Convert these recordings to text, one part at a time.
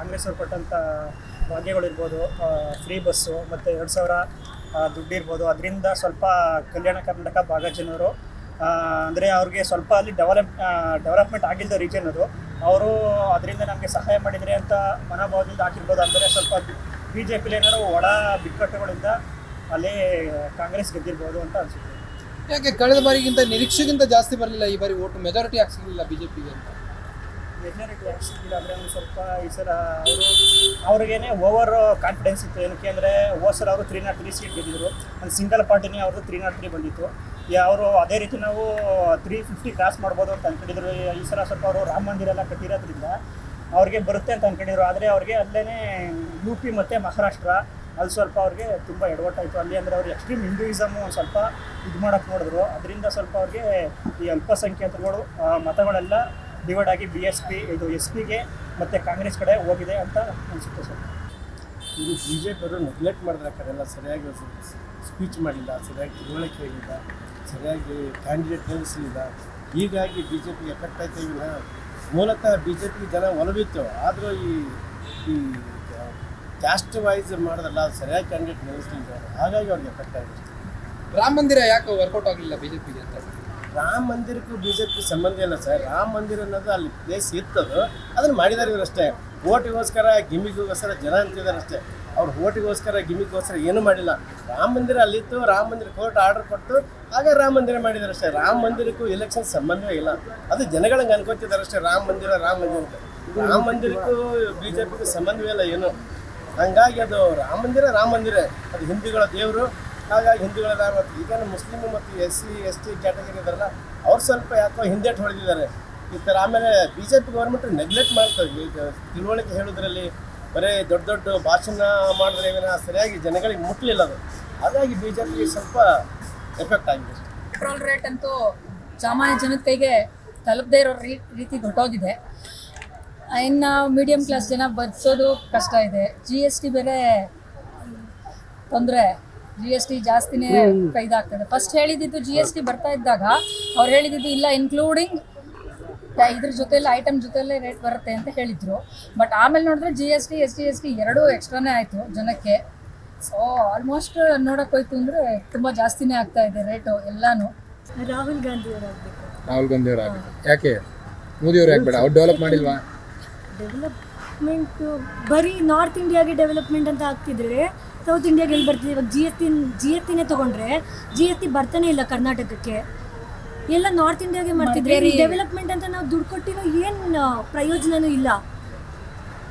ಕಾಂಗ್ರೆಸ್ ಅವ್ರು ಕೊಟ್ಟಂಥ ಭಾಗ್ಯಗಳಿರ್ಬೋದು, free bus ಮತ್ತು 2,000 ದುಡ್ಡು ಇರ್ಬೋದು, ಅದರಿಂದ ಸ್ವಲ್ಪ ಕಲ್ಯಾಣ ಕರ್ನಾಟಕ ಭಾಗದ ಜನರು ಅಂದರೆ ಅವ್ರಿಗೆ ಸ್ವಲ್ಪ ಅಲ್ಲಿ ಡೆವಲಪ್ಮೆಂಟ್ ಆಗಿಲ್ಲದ ರೀಜನ್ ಅದು, ಅವರು ಅದರಿಂದ ನಮಗೆ ಸಹಾಯ ಮಾಡಿದರೆ ಅಂತ ಮನೋಭಾವದಿಂದ ಹಾಕಿರ್ಬೋದು. ಅಂದರೆ ಸ್ವಲ್ಪ ಬಿ ಜೆ ಪಿಲಿ ಏನಾದ್ರು ಒಳ ಬಿಕ್ಕಟ್ಟುಗಳಿಂದ ಅಲ್ಲಿ ಕಾಂಗ್ರೆಸ್ ಗೆದ್ದಿರ್ಬೋದು ಅಂತ ಅನಿಸುತ್ತೆ. ಯಾಕೆ ಕಳೆದ ಬಾರಿಗಿಂತ ನಿರೀಕ್ಷೆಗಿಂತ ಜಾಸ್ತಿ ಬರಲಿಲ್ಲ ಈ ಬಾರಿ ಓಟು, ಮೆಜಾರಿಟಿ ಯಾಕೆ ಸಿಗಲಿಲ್ಲ ಬಿ ಜೆ ಪಿಗೆ ಅಂತ? ಮೆಜಾರಿಟಿ ಯಾಕೆ ಸಿಕ್ಕಿಲ್ಲ ಅಂದರೆ ಒಂದು ಸ್ವಲ್ಪ ಈ ಸಲ ಅವ್ರಿಗೇನೆ ಓವರ್ ಕಾನ್ಫಿಡೆನ್ಸ್ ಇತ್ತು. ಏನಕ್ಕೆ ಅಂದರೆ ಹೋದ ಸಲ ಅವರು 303 ಸೀಟ್ ಗೆದ್ದಿದ್ರು, ಒಂದು ಸಿಂಗಲ್ ಪಾರ್ಟಿನೇ ಅವ್ರದ್ದು 303 ಬಂದಿತ್ತು. ಅವರು ಅದೇ ರೀತಿ ನಾವು 350 ಕ್ರಾಸ್ ಮಾಡ್ಬೋದು ಅಂತ ಅಂದ್ಕೊಂಡಿದ್ರು. ಈ ಸಲ ಸ್ವಲ್ಪ ಅವರು ರಾಮ ಮಂದಿರ ಎಲ್ಲ ಕಟ್ಟಿರೋದ್ರಿಂದ ಅವ್ರಿಗೆ ಬರುತ್ತೆ ಅಂತ ಅಂದ್ಕೊಂಡಿದ್ರು. ಆದರೆ ಅವ್ರಿಗೆ ಅಲ್ಲೇ UP ಮತ್ತು ಮಹಾರಾಷ್ಟ್ರ ಅಲ್ಲಿ ಸ್ವಲ್ಪ ಅವ್ರಿಗೆ ತುಂಬ ಎಡವಟ್ಟಾಯಿತು. ಅಲ್ಲಿ ಅಂದರೆ ಅವ್ರು ಎಕ್ಸ್ಟ್ರೀಮ್ ಹಿಂದೂಯಿಸಮು ಒಂದು ಸ್ವಲ್ಪ ಇದು ಮಾಡೋಕ್ಕೆ ನೋಡಿದ್ರು. ಅದರಿಂದ ಸ್ವಲ್ಪ ಅವ್ರಿಗೆ ಈ ಅಲ್ಪಸಂಖ್ಯಾತರುಗಳು ಮತಗಳೆಲ್ಲ ಡಿವೈಡ್ ಆಗಿ SP ಮತ್ತು ಕಾಂಗ್ರೆಸ್ ಕಡೆ ಹೋಗಿದೆ ಅಂತ ಅನಿಸುತ್ತೆ ಸರ್. ಇದು ಬಿ ಜೆ ಪಿಯವರು ನೆಗ್ಲೆಕ್ಟ್ ಮಾಡಿದ್ರೆ ಕಡೆಲ್ಲ ಸರಿಯಾಗಿ ಸ್ಪೀಚ್ ಮಾಡಿಲ್ಲ, ಸರಿಯಾಗಿ ತಿಳುವಳಿಕೆ ಹೇಳಿಲ್ಲ, ಸರಿಯಾಗಿ ಕ್ಯಾಂಡಿಡೇಟ್ ನಿಲ್ಲಿಸಲಿಲ್ಲ. ಹೀಗಾಗಿ ಬಿ ಜೆ ಪಿಗೆ ಎಫೆಕ್ಟ್ ಆಯ್ತು. ಈಗ ಮೂಲತಃ ಬಿ ಜೆ ಪಿಗೆ ಜನ ಒಲವಿತ್ತು, ಆದರೂ ಈ ಕ್ಯಾಸ್ಟ್ ವೈಸ್ ಮಾಡೋದಲ್ಲ, ಅದು ಸರಿಯಾಗಿ ಕ್ಯಾಂಡಿಡೇಟ್ ನಿಲ್ಲಿಸಲಿಲ್ಲ, ಹಾಗಾಗಿ ಅವ್ರಿಗೆ ಎಫೆಕ್ಟ್ ಆಗಿದೆ. ರಾಮ ಮಂದಿರ ಯಾಕೆ ವರ್ಕೌಟ್ ಆಗಲಿಲ್ಲ ಬಿ ಜೆ ಪಿಗೆ ಅಂತ? ರಾಮ ಮಂದಿರಕ್ಕೂ ಬಿ ಜೆ ಪಿ ಸಂಬಂಧ ಇಲ್ಲ ಸರ್. ರಾಮ ಮಂದಿರ ಅನ್ನೋದು ಅಲ್ಲಿ ಪ್ಲೇಸ್ ಇರ್ತದು, ಅದನ್ನು ಮಾಡಿದ್ದಾರೆ ಇವರಷ್ಟೇ. ಓಟಿಗೋಸ್ಕರ ಗಿಮಿಗೋಸ್ಕರ ಜನ ಅಂತಿದ್ದಾರೆ ಅಷ್ಟೇ. ಅವ್ರು ಓಟಿಗೋಸ್ಕರ ಗಿಮಿಗೋಸ್ಕರ ಏನೂ ಮಾಡಿಲ್ಲ. ರಾಮ ಮಂದಿರ ಅಲ್ಲಿತ್ತು, ರಾಮ ಮಂದಿರ ಕೋರ್ಟ್ ಆರ್ಡರ್ ಕೊಟ್ಟು ಆಗ ರಾಮ ಮಂದಿರ ಮಾಡಿದ್ದಾರೆ ಅಷ್ಟೇ. ರಾಮ ಮಂದಿರಕ್ಕೂ ಎಲೆಕ್ಷನ್ ಸಂಬಂಧವೇ ಇಲ್ಲ, ಅದು ಜನಗಳಿಗೆ ಅನ್ಕೋತಿದ್ದಾರೆ ಅಷ್ಟೇ. ರಾಮ ಮಂದಿರಕ್ಕೂ ಬಿ ಜೆ ಪಿಗೂ ಸಂಬಂಧವೇ ಇಲ್ಲ ಏನು. ಹಂಗಾಗಿ ಅದು ರಾಮ ಮಂದಿರ ಅದು ಹಿಂದೂಗಳ ದೇವರು. ಹಾಗಾಗಿ ಹಿಂದೂಗಳ ಈಗ ಮುಸ್ಲಿಮ್ ಮತ್ತು SC/ST ಕ್ಯಾಟಗರಿ ಇದಾರಲ್ಲ, ಅವ್ರು ಸ್ವಲ್ಪ ಯಾಕೋ ಹಿಂದೇಟು ಹೊಡೆದಿದ್ದಾರೆ ಈ ಥರ. ಆಮೇಲೆ B J P government neglect ಮಾಡ್ತಾರೆ. ಈಗ ತಿಳುವಳಿಕೆ ಹೇಳೋದ್ರಲ್ಲಿ ಬರೀ ದೊಡ್ಡ ಭಾಷಣ ಮಾಡಿದ್ರೆ ಸರಿಯಾಗಿ ಜನಗಳಿಗೆ ಮುಟ್ಟಲಿಲ್ಲ ಅದು. ಹಾಗಾಗಿ ಬಿ ಜೆ ಪಿ ಸ್ವಲ್ಪ ಎಫೆಕ್ಟ್ ಆಗಿದೆ. ಪೆಟ್ರೋಲ್ ರೇಟ್ ಅಂತೂ ಸಾಮಾನ್ಯ ಜನದ ಕೈಗೆ ತಲುಪದೇ ಇರೋ ರೀತಿ ಹೊರಟೋಗಿದೆ. ಇನ್ನು ಮೀಡಿಯಂ ಕ್ಲಾಸ್ ಜನ ಬದುಕೋದು ಕಷ್ಟ ಇದೆ. GST ಬೇರೆ ತೊಂದರೆ, GST ಜಾಸ್ತಿನೇ ಕೈದಾಗ್ತದೆ. ಫಸ್ಟ್ ಹೇಳಿದ್ದು GST ಬರ್ತಾ ಇದ್ದಾಗ ಅವ್ರು ಹೇಳಿದ್ದು ಇಲ್ಲ ಇನ್ಕ್ಲೂಡಿಂಗ್ ಇದ್ರ ಜೊತೆಲ್ಲ ಐಟಮ್ ಜೊತೆಲ್ಲೇ ರೇಟ್ ಬರುತ್ತೆ ಅಂತ ಹೇಳಿದ್ರು. ಬಟ್ ಆಮೇಲೆ ನೋಡಿದ್ರೆ GST ST ಎರಡೂ ಎಕ್ಸ್ಟ್ರಾನೇ ಆಯಿತು ಜನಕ್ಕೆ. ಸೊ ಆಲ್ಮೋಸ್ಟ್ ನೋಡೋಕೆ ಹೋಯ್ತು ಅಂದರೆ ತುಂಬ ಜಾಸ್ತಿನೇ ಆಗ್ತಾ ಇದೆ ರೇಟು ಎಲ್ಲಾನು. ರಾಹುಲ್ ಗಾಂಧಿ ಅವರಾಗಬೇಕು. ಯಾಕೆ ಮೋದಿ ಅವರು ಯಾಕೆ ಬೇಡ? ಅವ್ರು ಡೆವಲಪ್ ಮಾಡಿಲ್ವಾ? ಡೆವಲಪ್ಮೆಂಟು ಬರೀ ನಾರ್ತ್ ಇಂಡಿಯಾಗೆ ಡೆವಲಪ್ಮೆಂಟ್ ಅಂತ ಆಗ್ತಿದ್ರೆ ಸೌತ್ ಇಂಡಿಯಾಗೆ ಎಲ್ಲಿ ಬರ್ತಿದೆ? ಇವಾಗ GSTನೇ ತೊಗೊಂಡ್ರೆ GST ಬರ್ತಾನೆ ಇಲ್ಲ ಕರ್ನಾಟಕಕ್ಕೆ. ಎಲ್ಲ ನಾರ್ತ್ ಇಂಡಿಯಾಗೆ ಮಾಡ್ತಿದ್ರೆ ಡೆವಲಪ್ಮೆಂಟ್ ಅಂತ ನಾವು ದುಡ್ಡು ಕೊಟ್ಟಿರೋ ಏನು ಪ್ರಯೋಜನವೂ ಇಲ್ಲ.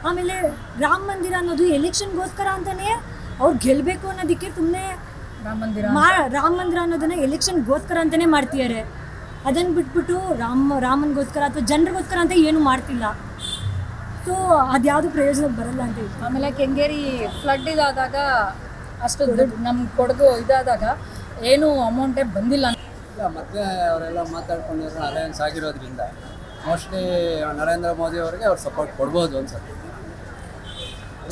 ಆಮೇಲೆ ರಾಮ ಮಂದಿರ ಅನ್ನೋದು ಎಲೆಕ್ಷನ್ಗೋಸ್ಕರ ಅಂತಲೇ ಅವ್ರು ಗೆಲ್ಲಬೇಕು ಅನ್ನೋದಕ್ಕೆ ಸುಮ್ಮನೆ ರಾಮ ಮಂದಿರ ಅನ್ನೋದನ್ನು ಎಲೆಕ್ಷನ್ಗೋಸ್ಕರ ಅಂತಲೇ ಮಾಡ್ತಿದ್ದಾರೆ. ಅದನ್ನು ಬಿಟ್ಬಿಟ್ಟು ರಾಮನ್ಗೋಸ್ಕರ ಅಥವಾ ಜನರಿಗೋಸ್ಕರ ಅಂತ ಏನೂ ಮಾಡ್ತಿಲ್ಲ. ಸೊ ಅದ್ಯಾವುದು ಪ್ರಯೋಜನಕ್ಕೆ ಬರಲ್ಲ ಅಂತ ಹೇಳಿ. ಆಮೇಲೆ ಕೆಂಗೇರಿ ಫ್ಲಡ್ ಇದಾದಾಗ ಅಷ್ಟು ದುಡ್ಡು ನಮ್ಗೆ ಕೊಡಗು ಇದಾದಾಗ ಏನೂ ಅಮೌಂಟೇ ಬಂದಿಲ್ಲ. ಮತ್ತೆ ಅವರೆಲ್ಲ ಮಾತಾಡ್ಕೊಂಡಿರೋ ಅಲಯನ್ಸ್ ಆಗಿರೋದ್ರಿಂದ ಮೋಸ್ಟ್ಲಿ ನರೇಂದ್ರ ಮೋದಿ ಅವರಿಗೆ ಅವ್ರು ಸಪೋರ್ಟ್ ಕೊಡ್ಬೋದು ಅನ್ಸುತ್ತೆ.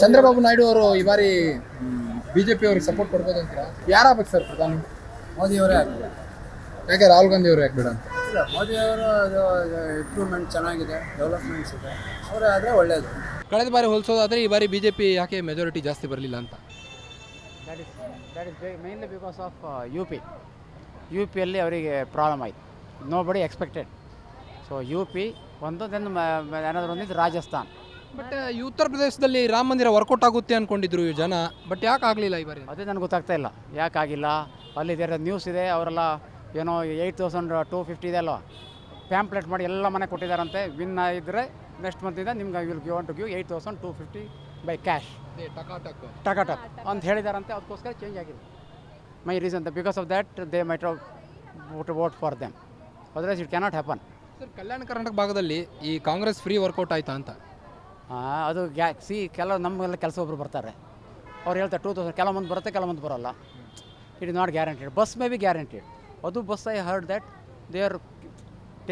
ಚಂದ್ರಬಾಬು ನಾಯ್ಡು ಅವರು ಈ ಬಾರಿ BJP ಅವ್ರಿಗೆ ಸಪೋರ್ಟ್ ಕೊಡ್ಬೋದು ಅಂತೀರಾ? ಯಾರಾಗಬೇಕು ಸರ್ ಪ್ರಧಾನಿ? ಮೋದಿಯವರೇ ಆಗಬೇಕು. ಯಾಕೆ ರಾಹುಲ್ ಗಾಂಧಿ ಅವರು ಯಾಕೆ ಬೇಡ ಅಂತ? ಇಲ್ಲ, ಮೋದಿಯವರು ಅದು ಇಂಪ್ರೂವ್ಮೆಂಟ್ ಚೆನ್ನಾಗಿದೆ, ಡೆವಲಪ್ಮೆಂಟ್ಸ್ ಇದೆ, ಅವರೇ ಆದರೆ ಒಳ್ಳೆಯದು. ಕಳೆದ ಬಾರಿ ಹೋಲಿಸೋದಾದರೆ ಈ ಬಾರಿ BJP ಯಾಕೆ ಮೆಜಾರಿಟಿ ಜಾಸ್ತಿ ಬರಲಿಲ್ಲ ಅಂತ? That is mainly because of UPಯಲ್ಲಿ ಅವರಿಗೆ ಪ್ರಾಬ್ಲಮ್ ಆಯಿತು. Nobody expected. So UP ಒಂದು ದೆನ್ ಏನಾದರೂ ಒಂದಿದ್ದು ರಾಜಸ್ಥಾನ್. ಬಟ್ ಈ ಉತ್ತರ ಪ್ರದೇಶದಲ್ಲಿ ರಾಮ ಮಂದಿರ ವರ್ಕೌಟ್ ಆಗುತ್ತೆ ಅಂದ್ಕೊಂಡಿದ್ರು ಈ ಜನ, ಬಟ್ ಯಾಕೆ ಆಗಲಿಲ್ಲ ಈ ಬಾರಿ? ಅದೇ ನನಗೆ ಗೊತ್ತಾಗ್ತಾ ಇಲ್ಲ ಯಾಕಾಗಿಲ್ಲ. ಅಲ್ಲಿ ನ್ಯೂಸ್ ಇದೆ, ಅವರೆಲ್ಲ ಏನೋ 8,250 ಇದೆ ಅಲ್ವಾ, ಪ್ಯಾಂಪ್ಲೆಟ್ ಮಾಡಿ ಎಲ್ಲ ಮನೆ ಕೊಟ್ಟಿದ್ದಾರಂತೆ. ವಿನ್ ಆಗಿದ್ದರೆ ನೆಕ್ಸ್ಟ್ ಮಂತಿಂದ ನಿಮ್ಗೆ will give to give 8,250 by cash ಟಕ್ ಅಂತ ಹೇಳಿದಾರಂತೆ. ಅದಕ್ಕೋಸ್ಕರ ಚೇಂಜ್ ಆಗಿದೆ. My reason because of that they might vote for them, otherwise it cannot happen. Sir, Kalyana Karnataka ಭಾಗದಲ್ಲಿ ಈ ಕಾಂಗ್ರೆಸ್ ಫ್ರೀ ವರ್ಕೌಟ್ ಆಯ್ತಾ ಅಂತ? ಅದು ಕೆಲವು ನಮಗೆಲ್ಲ ಕೆಲಸ ಒಬ್ಬರು ಬರ್ತಾರೆ, ಅವ್ರು ಹೇಳ್ತಾರೆ 2,000 ಕೆಲವು ಮಂದಿ ಬರುತ್ತೆ, ಕೆಲವು ಮಂದಿ ಬರೋಲ್ಲ. It is not guaranteed. But may be guaranteed. ಅದು but I heard that they are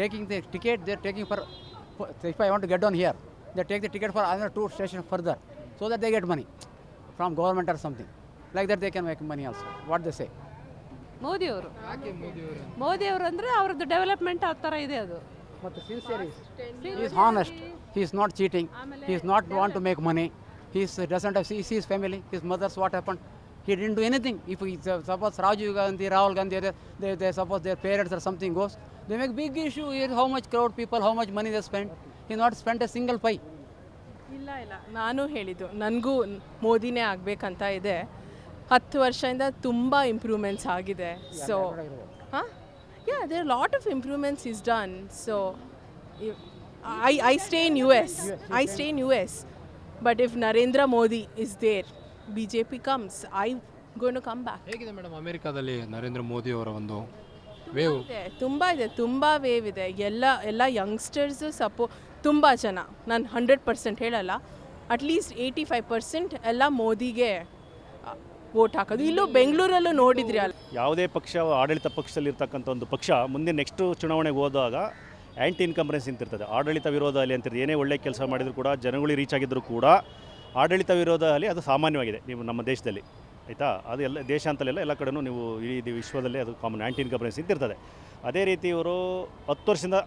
taking the ticket, they are taking for if I want to get on here, they take the ticket for other 2 station further, so that they get money from government or something like that they can make money also. What they say? ಮೋದಿಯವರು ಅಂದರೆ ಅವ್ರದ್ದು development ಆ ಥರ ಇದೆ. ಅದು ಮತ್ತು sincere he is honest, he is not cheating, he is not want to make money, he doesn't have see his family, his mother's what happened, he didn't do anything. If suppose Rajiv Gandhi, Rahul Gandhi, they suppose their parents or something goes, they make big issue here, how much crowd people, how much money they spend. He not spent a single pie. ಇಲ್ಲ ನಾನು ಹೇಳಿದ್ದು ನನಗೂ ಮೋದಿನೇ ಆಗಬೇಕಂತ ಇದೆ. 10 ವರ್ಷದಿಂದ ತುಂಬ improvements ಆಗಿದೆ. So ಹಾಂ there lot of improvements is done. So I stay in US. But if Narendra Modi is there, BJP comes, I going to come back. ಹೇಗಿದೆ ಮೇಡಮ್ ಅಮೆರಿಕಾದಲ್ಲಿ ನರೇಂದ್ರ ಮೋದಿ ಅವರ ಒಂದು ವೇವ್? ತುಂಬ ವೇವ್ ಇದೆ. ಎಲ್ಲ ಯಂಗ್ಸ್ಟರ್ಸು ತುಂಬ ಜನ, ನಾನು 100% ಹೇಳಲ್ಲ, ಅಟ್ಲೀಸ್ಟ್ 85% ಎಲ್ಲ ಮೋದಿಗೆ ವೋಟ್ ಹಾಕೋದು. ಇಲ್ಲೂ ಬೆಂಗಳೂರಲ್ಲೂ ನೋಡಿದ್ರಿ ಅಲ್ಲ, ಯಾವುದೇ ಪಕ್ಷ ಆಡಳಿತ ಪಕ್ಷದಲ್ಲಿರ್ತಕ್ಕಂಥ ಒಂದು ಪಕ್ಷ ಮುಂದೆ ನೆಕ್ಸ್ಟ್ ಚುನಾವಣೆಗೆ ಹೋದಾಗ ಆ್ಯಂಟಿ ಇನ್ಕಂಬರೆನ್ಸ್ ಅಂತಿರ್ತದೆ. ಆಡಳಿತ ವಿರೋಧ ಅಲ್ಲಿ ಅಂತಿರ್ತದೆ. ಏನೇ ಒಳ್ಳೆ ಕೆಲಸ ಮಾಡಿದರೂ ಕೂಡ, ಜನಗಳಿಗೆ ರೀಚ್ ಆಗಿದ್ದರೂ ಕೂಡ ಆಡಳಿತ ವಿರೋಧ ಅಲ್ಲಿ ಅದು ಸಾಮಾನ್ಯವಾಗಿದೆ ನೀವು ನಮ್ಮ ದೇಶದಲ್ಲಿ, ಆಯಿತಾ. ಅದು ಎಲ್ಲ ದೇಶಾಂತಲೆಲ್ಲ ಎಲ್ಲ ಕಡೆಯೂ ನೀವು ಇಡೀ ವಿಶ್ವದಲ್ಲೇ ಅದು ಕಾಮನ್ ಆ್ಯಂಟಿ ಇನ್ಕಂಬರೆನ್ಸ್ ಅಂತಿರ್ತದೆ. ಅದೇ ರೀತಿ ಇವರು 10 ವರ್ಷದಿಂದ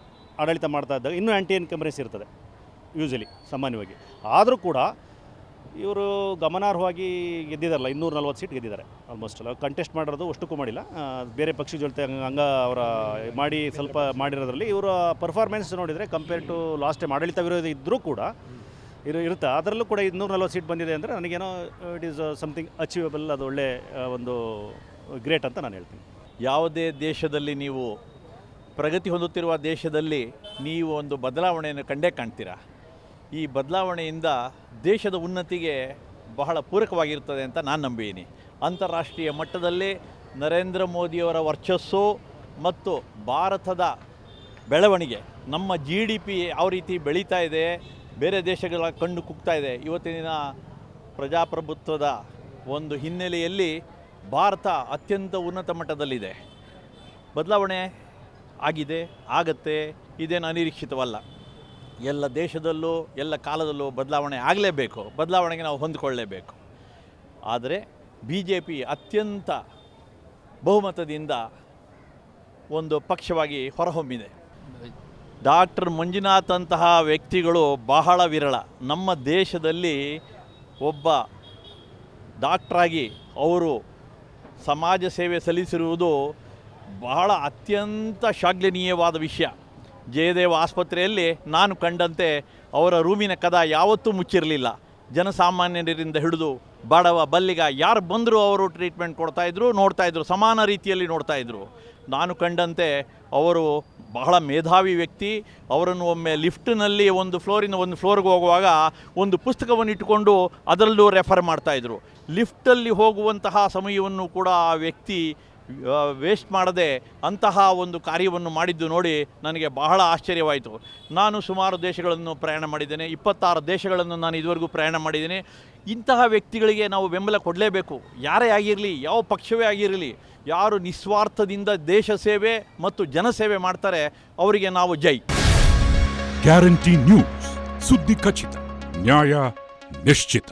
ಆಡಳಿತ ಮಾಡ್ತಾ ಇದ್ದಾಗ ಇನ್ನೂ ಆ್ಯಂಟಿ ಇನ್ಕಂಬರೆನ್ಸ್ ಇರ್ತದೆ ಯೂಶಲಿ ಸಾಮಾನ್ಯವಾಗಿ. ಆದರೂ ಕೂಡ ಇವರು ಗಮನಾರ್ಹವಾಗಿ ಗೆದ್ದಿದ್ದಾರಲ್ಲ, 240 ಸೀಟ್ ಗೆದ್ದಿದ್ದಾರೆ ಆಲ್ಮೋಸ್ಟ್. ಅಲ್ಲ ಕಂಟೆಸ್ಟ್ ಮಾಡಿರೋದು ಅಷ್ಟಕ್ಕೂ ಮಾಡಿಲ್ಲ, ಬೇರೆ ಪಕ್ಷ ಜೊತೆ ಹಂಗ ಅವರ ಮಾಡಿ ಸ್ವಲ್ಪ ಮಾಡಿರೋದ್ರಲ್ಲಿ ಇವರ ಪರ್ಫಾರ್ಮೆನ್ಸ್ ನೋಡಿದರೆ ಕಂಪೇರ್ ಟು ಲಾಸ್ಟ್ ಟೈಮ್ ಆಡಳಿತ ವಿರೋಧ ಇದ್ದರೂ ಕೂಡ ಇರುತ್ತೆ. ಅದರಲ್ಲೂ ಕೂಡ 240 ಸೀಟ್ ಬಂದಿದೆ ಅಂದರೆ ನನಗೇನೋ ಇಟ್ ಈಸ್ ಸಮಥಿಂಗ್ ಅಚೀವೇಬಲ್, ಅದು ಒಳ್ಳೆ ಒಂದು ಗ್ರೇಟ್ ಅಂತ ನಾನು ಹೇಳ್ತೀನಿ. ಯಾವುದೇ ದೇಶದಲ್ಲಿ ನೀವು ಪ್ರಗತಿ ಹೊಂದುತ್ತಿರುವ ದೇಶದಲ್ಲಿ ನೀವು ಒಂದು ಬದಲಾವಣೆಯನ್ನು ಕಂಡೇ ಕಾಣ್ತೀರಾ. ಈ ಬದಲಾವಣೆಯಿಂದ ದೇಶದ ಉನ್ನತಿಗೆ ಬಹಳ ಪೂರಕವಾಗಿರ್ತದೆ ಅಂತ ನಾನು ನಂಬಿದ್ದೀನಿ. ಅಂತಾರಾಷ್ಟ್ರೀಯ ಮಟ್ಟದಲ್ಲಿ ನರೇಂದ್ರ ಮೋದಿಯವರ ವರ್ಚಸ್ಸು ಮತ್ತು ಭಾರತದ ಬೆಳವಣಿಗೆ, ನಮ್ಮ GDP ಯಾವ ರೀತಿ ಬೆಳೀತಾ ಇದೆ, ಬೇರೆ ದೇಶಗಳ ಕಣ್ಣು ಕುಗ್ತಾ ಇದೆ. ಇವತ್ತಿನ ಪ್ರಜಾಪ್ರಭುತ್ವದ ಒಂದು ಹಿನ್ನೆಲೆಯಲ್ಲಿ ಭಾರತ ಅತ್ಯಂತ ಉನ್ನತ ಮಟ್ಟದಲ್ಲಿದೆ. ಬದಲಾವಣೆ ಆಗಿದೆ, ಆಗತ್ತೆ, ಇದೇನು ಅನಿರೀಕ್ಷಿತವಲ್ಲ. ಎಲ್ಲ ದೇಶದಲ್ಲೂ ಎಲ್ಲ ಕಾಲದಲ್ಲೂ ಬದಲಾವಣೆ ಆಗಲೇಬೇಕು, ಬದಲಾವಣೆಗೆ ನಾವು ಹೊಂದಿಕೊಳ್ಳಲೇಬೇಕು. ಆದರೆ BJP ಅತ್ಯಂತ ಬಹುಮತದಿಂದ ಒಂದು ಪಕ್ಷವಾಗಿ ಹೊರಹೊಮ್ಮಿದೆ. ಡಾಕ್ಟರ್ ಮಂಜುನಾಥ್ ಅಂತಹ ವ್ಯಕ್ತಿಗಳು ಬಹಳ ವಿರಳ. ನಮ್ಮ ದೇಶದಲ್ಲಿ ಒಬ್ಬ ಡಾಕ್ಟ್ರಾಗಿ ಅವರು ಸಮಾಜ ಸೇವೆ ಸಲ್ಲಿಸಿರುವುದು ಬಹಳ ಅತ್ಯಂತ ಶ್ಲಾಘನೀಯವಾದ ವಿಷಯ. ಜಯದೇವ ಆಸ್ಪತ್ರೆಯಲ್ಲಿ ನಾನು ಕಂಡಂತೆ ಅವರ ರೂಮಿನ ಕದ ಯಾವತ್ತೂ ಮುಚ್ಚಿರಲಿಲ್ಲ. ಜನಸಾಮಾನ್ಯರಿಂದ ಹಿಡಿದು ಬಡವ ಬಲ್ಲಿಗ ಯಾರು ಬಂದರೂ ಅವರು ಟ್ರೀಟ್ಮೆಂಟ್ ಕೊಡ್ತಾಯಿದ್ರು, ನೋಡ್ತಾಯಿದ್ರು, ಸಮಾನ ರೀತಿಯಲ್ಲಿ ನೋಡ್ತಾಯಿದ್ರು. ನಾನು ಕಂಡಂತೆ ಅವರು ಬಹಳ ಮೇಧಾವಿ ವ್ಯಕ್ತಿ. ಅವರನ್ನು ಒಮ್ಮೆ ಲಿಫ್ಟ್ನಲ್ಲಿ ಒಂದು ಫ್ಲೋರಿಂದ ಒಂದು ಫ್ಲೋರ್ಗೆ ಹೋಗುವಾಗ ಒಂದು ಪುಸ್ತಕವನ್ನು ಇಟ್ಟುಕೊಂಡು ಅದರಲ್ಲೂ ರೆಫರ್ ಮಾಡ್ತಾಯಿದ್ರು. ಲಿಫ್ಟಲ್ಲಿ ಹೋಗುವಂತಹ ಸಮಯವನ್ನು ಕೂಡ ಆ ವ್ಯಕ್ತಿ ವೇಸ್ಟ್ ಮಾಡದೆ ಅಂತಹ ಒಂದು ಕಾರ್ಯವನ್ನು ಮಾಡಿದ್ದು ನೋಡಿ ನನಗೆ ಬಹಳ ಆಶ್ಚರ್ಯವಾಯಿತು. ನಾನು ಸುಮಾರು ದೇಶಗಳನ್ನು ಪ್ರಯಾಣ ಮಾಡಿದ್ದೇನೆ, 26 ದೇಶಗಳನ್ನು ನಾನು ಇದುವರೆಗೂ ಪ್ರಯಾಣ ಮಾಡಿದ್ದೇನೆ. ಇಂತಹ ವ್ಯಕ್ತಿಗಳಿಗೆ ನಾವು ಬೆಂಬಲ ಕೊಡಲೇಬೇಕು. ಯಾರೇ ಆಗಿರಲಿ, ಯಾವ ಪಕ್ಷವೇ ಆಗಿರಲಿ, ಯಾರು ನಿಸ್ವಾರ್ಥದಿಂದ ದೇಶ ಸೇವೆ ಮತ್ತು ಜನಸೇವೆ ಮಾಡ್ತಾರೆ ಅವರಿಗೆ ನಾವು ಜೈ. ಗ್ಯಾರಂಟಿ ನ್ಯೂಸ್, ಸುದ್ದಿ ಖಚಿತ, ನ್ಯಾಯ ನಿಶ್ಚಿತ.